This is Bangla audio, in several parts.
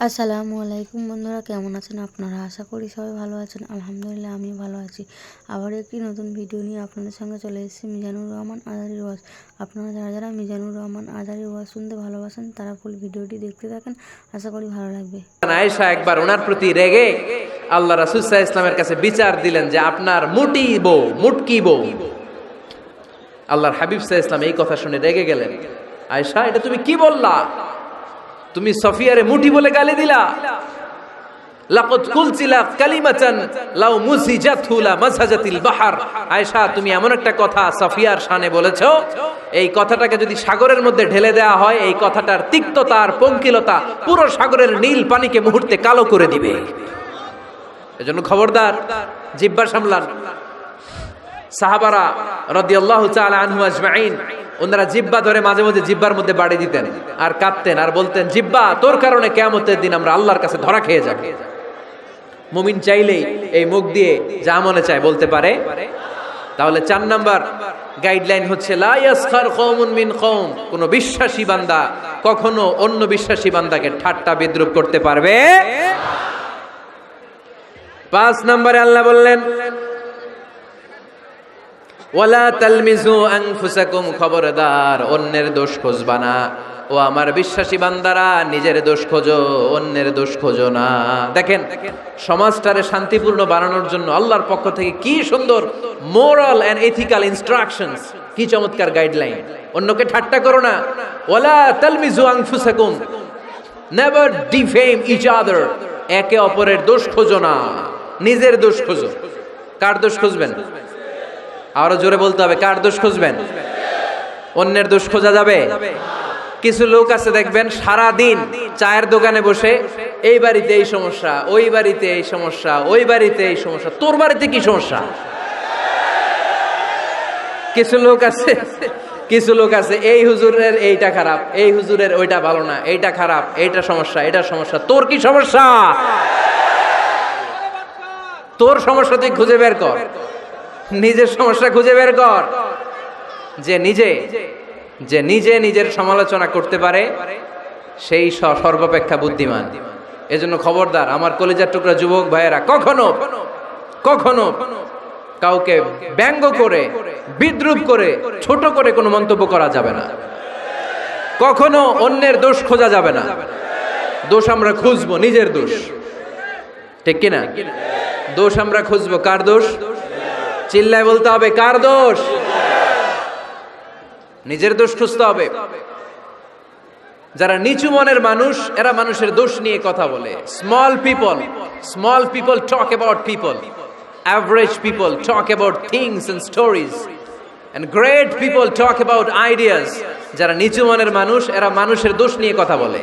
আসসালামু আলাইকুম বন্ধুরা, কেমন আছেন আপনারা? আশা করি সবাই ভালো আছেন। আলহামদুলিল্লাহ আমি ভালো আছি। আবার একটি নতুন ভিডিও নিয়ে আপনাদের সঙ্গে চলে এসেছি মিজানুর রহমান আজারির ওয়াজ। আপনারা যারা যারা মিজানুর রহমান আজারির ওয়াজ শুনতে ভালোবাসেন তারা ফুল ভিডিওটি দেখতে থাকেন, আশা করি ভালো লাগবে। আয়েশা একবার ওনার প্রতি রেগে আল্লাহ রাসূল সাল্লাল্লাহু আলাইহি ওয়াসাল্লামের কাছে বিচার দিলেন যে আপনার মুটকি বউ। আল্লাহর হাবিব সাল্লাল্লাহু আলাইহি ওয়াসাল্লাম এই কথা শুনে রেগে গেলেন। আয়েশা, এটা তুমি কি বললা? তুমি সফিয়ারে মুটি বলে গালি দিলা। লাকাদ কুলতিলা কালিমাতান লাউ মুসিজাতহু লা মাসাজাতিল বাহর। আয়েশা, তুমি এমন একটা কথা সফিয়ার শানে বলেছো, এই কথাটাকে যদি সাগরের মধ্যে ঢেলে দেওয়া হয়, এই কথাটার তিক্ততা আর পঙ্কিলতা পুরো সাগরের নীল পানিকে মুহূর্তে কালো করে দিবে। এজন্য খবরদার, জিহ্বা সামলান। সাহাবারা রাদিয়াল্লাহু তাআলা আনহু আজমাইন ওনারা জিহ্বা ধরে মাঝে মাঝে জিহ্বার মধ্যে বাড়ি দিতেন আর কাঁদতেন আর বলতেন, জিহ্বা, তোর কারণে কিয়ামতের দিন আমরা আল্লাহর কাছে ধরা খেয়ে যাব। মুমিন চাইলেই এই মুখ দিয়ে যা মনে চায় বলতে পারে। তাহলে 4 নাম্বার গাইডলাইন হচ্ছে লা ইয়াসখার কওমুন মিন কওম। কোন বিশ্বাসী বান্দা কখনো অন্য বিশ্বাসী বান্দাকে ঠাট্টা বিদ্রূপ করতে পারবে। 5 নম্বরে আল্লাহ বললেন ওয়ালা তালমিজু আনফুসাকুম, খবরদার অন্যের দোষ খুঁজবা না। ও আমার বিশ্বাসী বান্দারা, নিজের দোষ খোঁজো, অন্যের দোষ খোঁজো না। দেখেন, সমাজটারে শান্তিপূর্ণ বানানোর জন্য আল্লাহর পক্ষ থেকে কি সুন্দর মোরাল এন্ড এথিক্যাল ইনস্ট্রাকশনস, কি চমৎকার গাইডলাইন। অন্যকে ঠাট্টা করো না। ওয়ালা তালমিজু আনফুসাকুম, নেভার ডিফেম ইচ আদার। একে অপরের দোষ খোঁজো না, নিজের দোষ খোঁজো। কার দোষ খুঁজবেন? আরো জোরে বলতে হবে, কার দোষ খুঁজবেন? অন্যের দোষ খোঁজা যাবে? কিছু লোক আছে দেখবেন সারা দিন চায়ের দোকানে বসে এই বাড়িতে এই সমস্যা, ওই বাড়িতে এই সমস্যা, ওই বাড়িতে এই সমস্যা, তোর বাড়িতে কি সমস্যা? কিছু লোক আছে এই হুজুরের এইটা খারাপ, এই হুজুরের ওইটা ভালো না, এইটা খারাপ, এইটা সমস্যা, এটা সমস্যা, তোর কি সমস্যা? তোর সমস্যা তুই খুঁজে বের কর, নিজের সমস্যা খুঁজে বের কর। যে নিজে নিজের সমালোচনা করতে পারে সেই সর্বাপেক্ষা বুদ্ধিমান। এজন্য খবরদার আমার কলিজার টুকরা যুবক ভাইয়েরা, কখনো কাউকে ব্যঙ্গ করে, বিদ্রূপ করে, ছোট করে কোনো মন্তব্য করা যাবে না। কখনো অন্যের দোষ খোঁজা যাবে না। দোষ আমরা খুঁজবো, নিজের দোষ, ঠিক কিনা? দোষ আমরা খুঁজবো, কার দোষ? চিল্লায় বলতে হবে, কার দোষ? নিজের দোষ খুঁজতে হবে। যারা নিচু মনের মানুষ, এরা মানুষের দোষ নিয়ে কথা বলে। Small people talk about people, average people talk about things and stories, and great people talk about ideas. যারা নিচু মনের মানুষ, এরা মানুষের দোষ নিয়ে কথা বলে।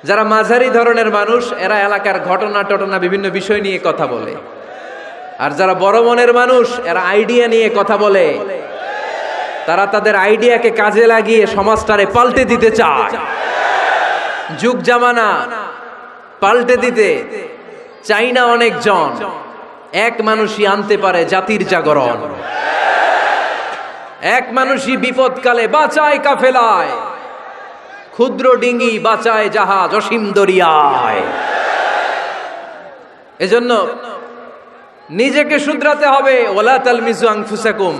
যারা মাঝারি ধরনের মানুষ, এরা এলাকার ঘটনা বিভিন্ন বিষয় নিয়ে কথা বলে। আর যারা বড় মনের মানুষ, এরা আইডিয়া নিয়ে কথা বলে। তারা তাদের আইডিয়াকে কাজে লাগিয়ে সমাজটারে পাল্টে দিতে চায়। যুগ জামানা পাল্টে দিতে চাই না অনেকজন, এক মানুষই আনতে পারে জাতির জাগরণ। এক মানুষই বিপদকালে বাঁচায় কাফেলায়, ক্ষুদ্র ডিঙ্গি বাঁচায় জাহাজ অসীম দরিয়ায়। এজন্য নিজেকে শুধরাতে হবে। ওয়ালা তালমিজু আনফুসাকুম,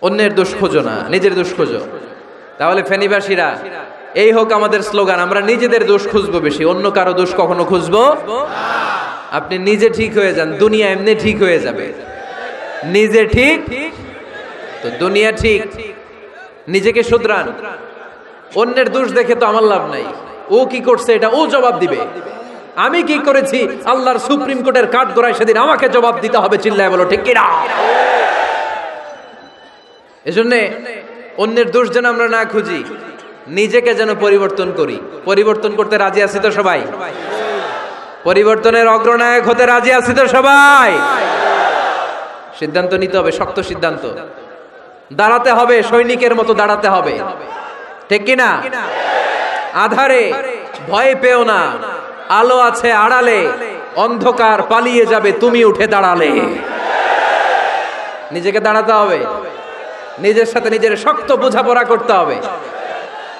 অন্যের দোষ খোঁজো না, নিজের দোষ খোঁজো। তাহলে ফেনীবাসীরা, এই হোক আমাদের স্লোগান, আমরা নিজেদের দোষ খুঁজবো বেশি, অন্য কারো দোষ কখনো খুঁজবো। আপনি নিজে ঠিক হয়ে যান, দুনিয়া এমনি ঠিক হয়ে যাবে। নিজে ঠিক তো দুনিয়া ঠিক। নিজেকে শুধরান। অন্যের দোষ দেখে তো আমার লাভ নাই। ও কি করছে এটা ও জবাব দিবে, আমি কি করেছি আল্লাহর সুপ্রিম কোর্টের কাঠগড়ায় সেদিন আমাকে জবাব দিতে হবে। চিল্লায় বলো ঠিক কিনা? এজন্যে অন্যের দোষ যেন আমরা না খুঁজি, নিজেকে যেন পরিবর্তন করি। পরিবর্তন করতে রাজি আছি তো সবাই? পরিবর্তনের অগ্রনায়ক হতে রাজি আছি তো সবাই? সিদ্ধান্ত নিতে হবে, শক্ত সিদ্ধান্ত। দাঁড়াতে হবে, সৈনিকের মতো দাঁড়াতে হবে, ঠিক কিনা? আধারে ভয় পেও না, আলো আছে আড়ালে, অন্ধকার পালিয়ে যাবে তুমি উঠে দাঁড়ালে। নিজেকে দাঁড়াতে হবে, নিজের সাথে নিজের শক্ত বোঝাপড়া করতে হবে।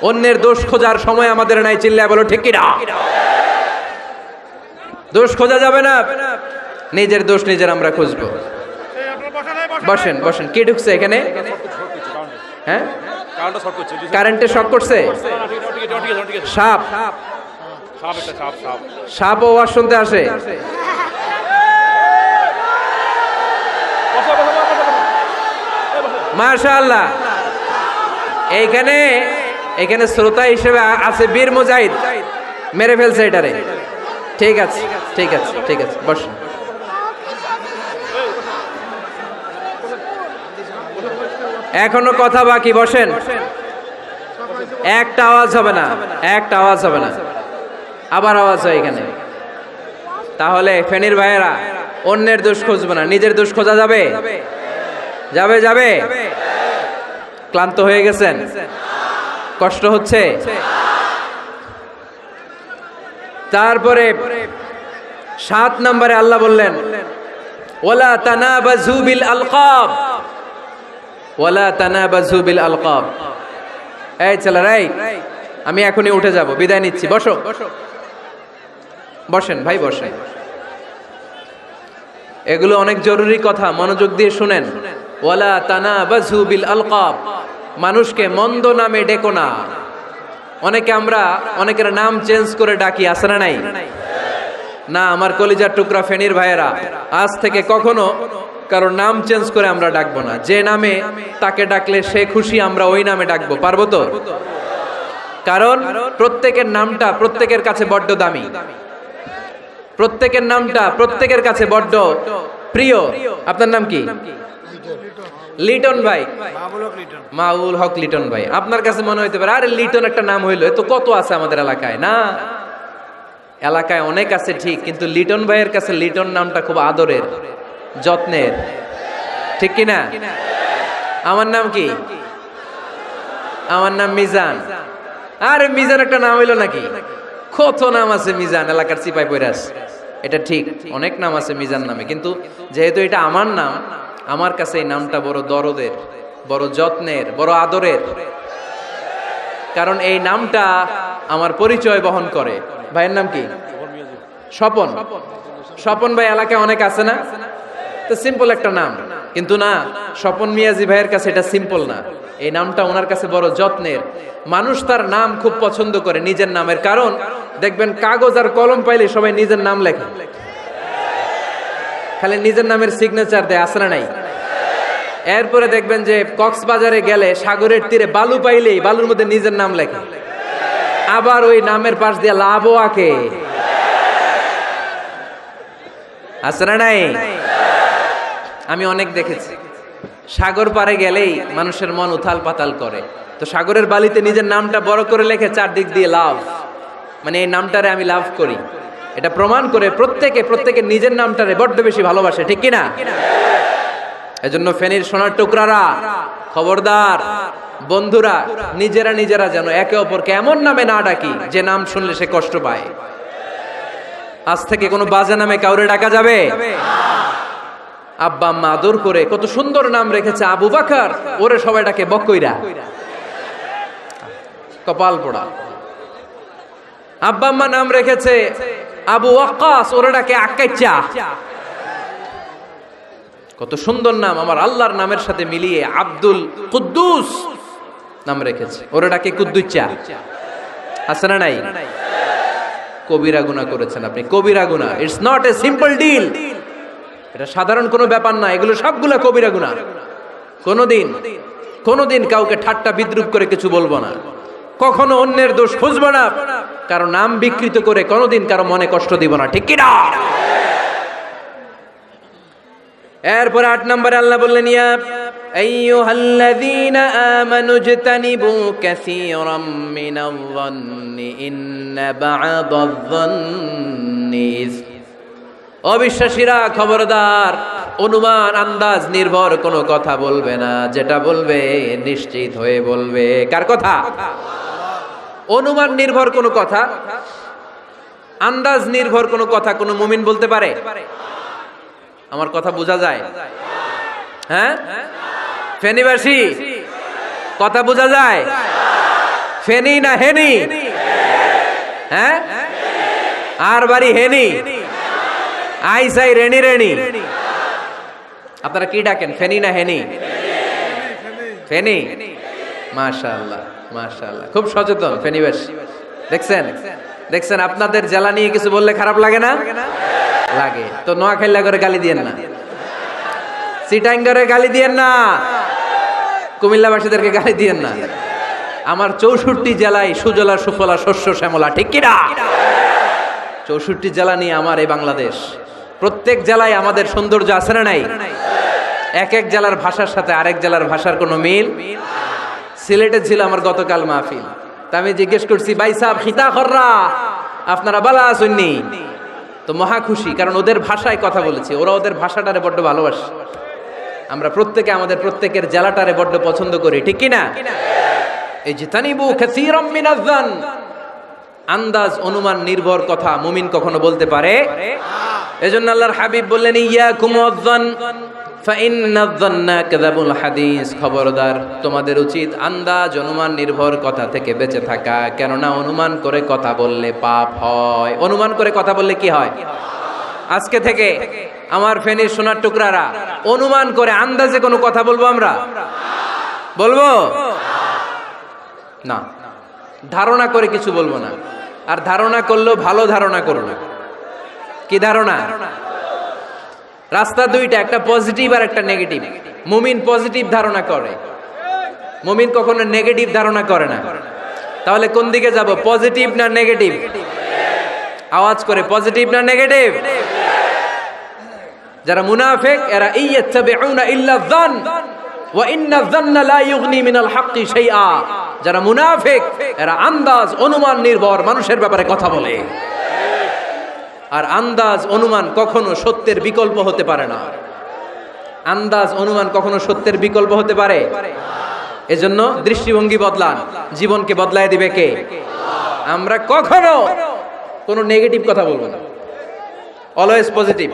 অন্যের দোষ খোঁজার সময় আমাদের নাই, চিল্লায় বলো ঠিক কিনা? দোষ খোঁজা যাবে না, নিজের দোষ নিজের আমরা খুঁজবো। বসেন বসেন। কে ঢুকছে এখানে? হ্যাঁ, কারেন্টে শক করছে। সাপ, সাপ ও আওয়াজ শুনতে আসে। মাশাআল্লাহ। এইখানে এখানে শ্রোতা হিসেবে আছে বীর মুজাহিদ, মেরে ফেলছে এটারে। ঠিক আছে ঠিক আছে ঠিক আছে, বসেন। এখনো কথা বাকি, বসেন। একটা আওয়াজ হবে না, একটা আওয়াজ হবে না। আবার আওয়াজ হয় এখানে। তাহলে ফেনীর ভাইয়েরা অন্যের দোষ খুঁজবে না, নিজের দোষ খোঁজা যাবে? যাবে যাবে। ক্লান্ত হয়ে গেছেন? কষ্ট হচ্ছে? তারপরে 7 নম্বরে আল্লাহ বললেন ওয়ালা তানাবাজু বিল আলকাব, ওয়ালা তানাবাজু বিল আলকাব। এই ছেলেরা, আমি এখনই উঠে যাব, বিদায় নিচ্ছি। বসো, বসেন ভাই, বসেন। এগুলো অনেক জরুরি কথা, মনোযোগ দিয়ে শুনেন। ওয়ালা তানাবাজু বিল আলকাব, মানুষকে মন্দ নামে ডেকো না। অনেকের নাম চেঞ্জ করে ডাকি, আছে না নাই? না, আমার কলিজার টুকরা ফেনীর ভাইয়েরা, আজ থেকে কখনো কারো নাম চেঞ্জ করে আমরা ডাকবো না। যে নামে তাকে ডাকলে সে খুশি, আমরা ওই নামে ডাকবো, পারবো তো? কারণ প্রত্যেকের নামটা প্রত্যেকের কাছে বড্ড দামি, প্রত্যেকের নামটা প্রত্যেকের কাছে বড্ড প্রিয়। আপনার নাম কি? লিটন ভাই, মাউল হক লিটন ভাই। আপনার কাছে মনে হইতে পারে আরে লিটন একটা নাম হইলো, তো কত আছে আমাদের এলাকায়। না, এলাকায় অনেক আছে ঠিক, কিন্তু লিটন ভাইয়ের কাছে লিটন নামটা খুব আদরের, যত্নের, ঠিক কিনা? আমার নাম কি? আমার নাম মিজান। আরে মিজান একটা নাম হইলো নাকি? কত নাম আছে মিজান, এলাকার চিপাই পয়রাস। এটা ঠিক, অনেক নাম আছে মিজান নামে, কিন্তু যেহেতু এটা আমার নাম, আমার কাছে এই নামটা বড় দরদের, বড় যত্নের, বড় আদরের। কারণ এই নামটা আমার পরিচয় বহন করে। ভাইয়ের নাম কি? স্বপন। স্বপন ভাই এলাকায় অনেক আছে না? তো সিম্পল একটা নাম, কিন্তু না, স্বপন মিয়াজি ভাইয়ের কাছে এটা সিম্পল না, এই নামটা ওনার কাছে বড় যত্নের। মানুষ তার নাম খুব পছন্দ করে নিজের নামের, কারণ দেখবেন কাগজ আর কলম পাইলে সবাই নিজের নাম লেখে, খালি নিজের নামের সিগনেচার দেয়, আছে না নাই? এরপরে দেখবেন যে কক্সবাজারে গেলে সাগরের তীরে বালু পাইলেই বালুর মধ্যে নিজের নাম লেখে, আবার ওই নামের পাশ দিয়ে লাভও আঁকে, আছে না নাই? আমি অনেক দেখেছি, সাগর পারে গেলেই মানুষের মন উথাল পাতাল করে, তো সাগরের বালিতে নিজের নামটা বড় করে লেখে চারদিক দিয়ে লাভ, মানে এই নামটারে আমি লাভ করি। এটা প্রমাণ করে প্রত্যেকে নিজের নামটারে বড্ড বেশি ভালোবাসে, ঠিক কিনা? এজন্য ফেনীর সোনার টুকরারা, খবরদার বন্ধুরা, নিজেরা যেন একে অপরকে এমন নামে না ডাকি যে নাম শুনলে সে কষ্ট পায়। আজ থেকে কোনো বাজে নামে কাউরে ডাকা যাবে? আব্বা আম্মা আদর করে কত সুন্দর নাম রেখেছে, আবু বাকার, ওরে সবাই ডাকে বকইরা, কপাল পোড়া। আব্বা আম্মা নাম রেখেছে আবু ওয়াক্কাস, ওরে ডাকে আক্কাইচা। কত সুন্দর নাম, আমার আল্লাহর নামের সাথে মিলিয়ে আব্দুল কুদ্দুস নাম রেখেছে, ওরে ডাকে কুদ্দুচ্চা। আছে না নাই? কবিরা গুনাহ করেছেন আপনি, কবিরা গুনাহ। It's not a simple deal, এটা সাধারণ কোনো ব্যাপার না, এগুলো সবগুলা কবিরা গুনাহ। কোনোদিন কাউকে ঠাট্টা বিদ্রুপ করে কিছু বলবো না, কখনো অন্যের দোষ খুঁজবো না, কারো নাম বিকৃত করে কোনোদিন কারো মনে কষ্ট দিব না, ঠিক কি না? এরপরে 8 নম্বরে আল্লাহ বললেন ইয়া আইয়ুহাল্লাযীনা আমানু ইজতানিবু কাসীরাম মিনায-যন্নি ইন্না বা'দায-যন্নি। অবিশ্বাসীরা খবরদার, অনুমান আন্দাজ নির্ভর কোনো কথা বলবে না, যেটা বলবে নিশ্চিত হয়ে বলবে। কার কথা? অনুমান নির্ভর কোনো কথা, আন্দাজ নির্ভর কোনো কথা কোনো মুমিন বলতে পারে? আমার কথা বোঝা যায়? হ্যাঁ ফেনীবাসী, কথা বোঝা যায়? ফেনী না হেনি? হ্যাঁ, আর বাড়ি হেনি, আইসাই রেনি রেনি। আপনারা কি ডাকেন, ফেনী না হেনি? ফেনী। মাশাআল্লাহ মাশাআল্লাহ, খুব সচেতন ফেনীবাসী। দেখছেন দেখছেন, আপনাদের জেলা নিয়ে কিছু বললে খারাপ লাগে না? লাগে। তো নোয়াখালী করে গালি দিয়েন না, চিটাঙ্গরে গালি দিয়েন না, কুমিল্লাবাসীদেরকে গালি দিয়েন না। আমার 64 জেলায় সুজলা সুফলা শস্য শ্যামলা, ঠিক কিনা? 64 জেলা নিয়ে আমার এই বাংলাদেশ। প্রত্যেক জেলায় আমাদের সৌন্দর্য আছে না নাই? এক এক জেলার ভাষার সাথে আরেক জেলার ভাষার কোনো মিল। সিলেটে ছিল আমার গতকাল মাহফিল, তা আমি জিজ্ঞেস করছি, ভাই সাহেব খিতা খররা, আপনারা বালা আসুননি? তো মহা খুশি, কারণ ওদের ভাষায় কথা বলেছি, ওরা ওদের ভাষাটারে বড্ড ভালোবাসে। আমরা প্রত্যেকে আমাদের প্রত্যেকের জেলাটারে বড্ড পছন্দ করি, ঠিক কিনা? এই যে তানিবু কাসীরাম মিনাজ-যান, আন্দাজ অনুমান নির্ভর কথা মুমিন কখনো বলতে পারে। এজন্য আল্লাহর হাবিব বললেন, ইয়াকুম ওয়াজ-যান ফাইন্নাজ-যান্না কাযাবুল হাদিস, খবরদার তোমাদের উচিত আন্দাজ অনুমান নির্ভর কথা থেকে বেঁচে থাকা, কেননা অনুমান করে কথা বললে পাপ হয়। অনুমান করে কথা বললে কি হয়? আজকে থেকে আমার ফেনীর সোনার টুকরারা অনুমান করে আন্দাজে কোনো কথা বলবো আমরা? বলবো না, ধারণা করে কিছু বলবো না। আর ধারণা করলেও ভালো ধারণা করব। কি ধারণা? রাস্তা দুইটা, একটা পজিটিভ আর একটা নেগেটিভ। মুমিন পজিটিভ ধারণা করে, মুমিন কখনো নেগেটিভ ধারণা করে না। তাহলে কোন দিকে যাব, পজিটিভ না নেগেটিভ? আওয়াজ করে, পজিটিভ না নেগেটিভ? যারা মুনাফিক এরা ইয়াত্তাবিউনা ইল্লা যান ওয়া ইন্না যান্না লা ইউগনি মিনাল হাক্কি শাইআ। যারা মুনাফিক এরা আন্দাজ অনুমান নির্ভর মানুষের ব্যাপারে কথা বলে। আর আন্দাজ অনুমান কখনো সত্যের বিকল্প হতে পারে না। আন্দাজ অনুমান কখনো সত্যের বিকল্প হতে পারে? এজন্য দৃষ্টিভঙ্গি বদলান, জীবনকে বদলায় দিবে কে? আমরা কখনো কোনো নেগেটিভ কথা বলবো না, অলওয়েজ পজিটিভ।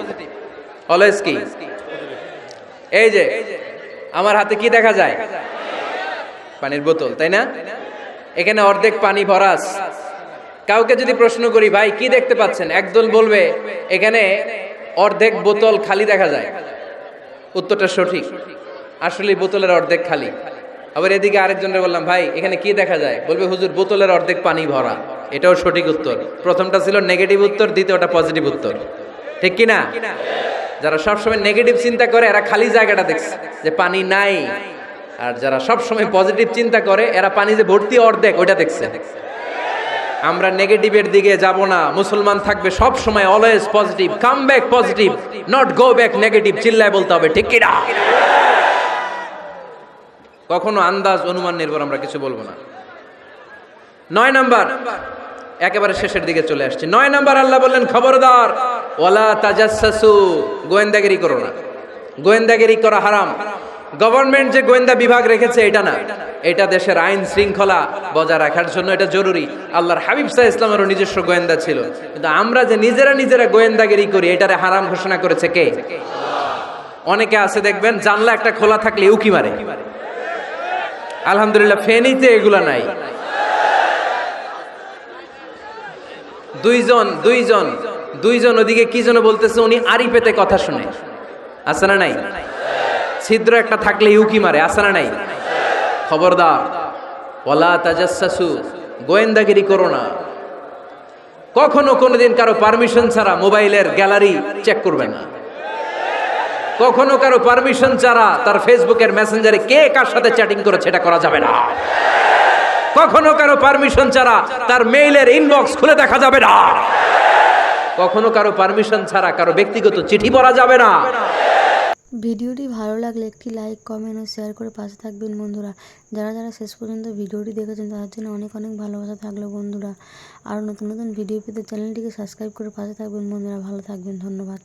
অলওয়েজ কি? এই যে আমার হাতে কি দেখা যায়? পানির বোতল, তাই না? এখানে অর্ধেক পানি ভরা। কাউকে যদি প্রশ্ন করি, ভাই কি দেখতে পাচ্ছেন, একদল বলবে এখানে অর্ধেক বোতল খালি দেখা যায়। উত্তরটা সঠিক, আসলে বোতলের অর্ধেক খালি। আবার এদিকে আরেকজনের বললাম, ভাই এখানে কি দেখা যায়, বলবে হুজুর বোতলের অর্ধেক পানি ভরা। এটাও সঠিক উত্তর। প্রথমটা ছিল নেগেটিভ উত্তর, দ্বিতীয়টা পজিটিভ উত্তর, ঠিক কিনা? যারা সবসময় নেগেটিভ চিন্তা করে এরা খালি জায়গাটা দেখছে যে পানি নাই, আর যারা সবসময় পজিটিভ চিন্তা করে এরা পানি যে ভর্তি অর্ধেক ওইটা দেখছে। আমরা নেগেটিভের দিকে যাব না, মুসলমান থাকবে সব সময় always positive. Come back positive, not go back negative. চিল্লায় বলতে হবে, ঠিক কিনা? কখনো আন্দাজ অনুমান নির্ভর আমরা কিছু বলবো না। 9 নাম্বার, একেবারে শেষের দিকে চলে আসছে। 9 নাম্বার আল্লাহ বললেন, খবরদার ওয়ালা তাজাসসু, গোয়েন্দাগিরি করো না। গোয়েন্দাগিরি করা হারাম। গভর্নমেন্ট যে গোয়েন্দা বিভাগ রেখেছে এটা না, এটা দেশের আইন শৃঙ্খলা বজায় রাখার জন্য এটা জরুরি। আল্লাহর হাবিব সাল্লাল্লাহু আলাইহি ওয়াসাল্লামেরও নিজস্ব গোয়েন্দা ছিল, কিন্তু আমরা যে নিজেরা গোয়েন্দাগিরি করি এটারে হারাম ঘোষণা করেছে কে? অনেকে আছে দেখবেন জানলা একটা খোলা থাকলে উকি মারে। আলহামদুলিল্লাহ ফেনীতে এগুলা নাই। দুইজন ওদিকে কি যেন বলতেছে, উনি আড়ি পেতে কথা শুনে। আছে না নাই? ছিদ্র একটা থাকলে উকি মারে। আছে না নাই? খবরদার ওয়ালা তাজাসসু, গোয়েন্দাগিরি করো না। কখনো কোনোদিন কারো পারমিশন ছাড়া মোবাইলের গ্যালারি চেক করবেন না। কখনো কারো পারমিশন ছাড়া তার ফেসবুকের মেসেঞ্জারে কে কার সাথে চ্যাটিং করেছে এটা করা যাবে না। কখনো কারো পারমিশন ছাড়া তার মেইলের ইনবক্স খুলে দেখা যাবে না। কখনো কারো পারমিশন ছাড়া কারো ব্যক্তিগত চিঠি পড়া যাবে না। ভিডিওটি ভালো লাগলে একটি লাইক, কমেন্ট ও শেয়ার করে পাশে থাকবেন বন্ধুরা। যারা শেষ পর্যন্ত ভিডিওটি দেখেছেন তাদের জন্য অনেক ভালোবাসা থাকলো বন্ধুরা। আর নতুন ভিডিও পেতে চ্যানেলটিকে সাবস্ক্রাইব করে পাশে থাকবেন বন্ধুরা। ভালো থাকবেন, ধন্যবাদ।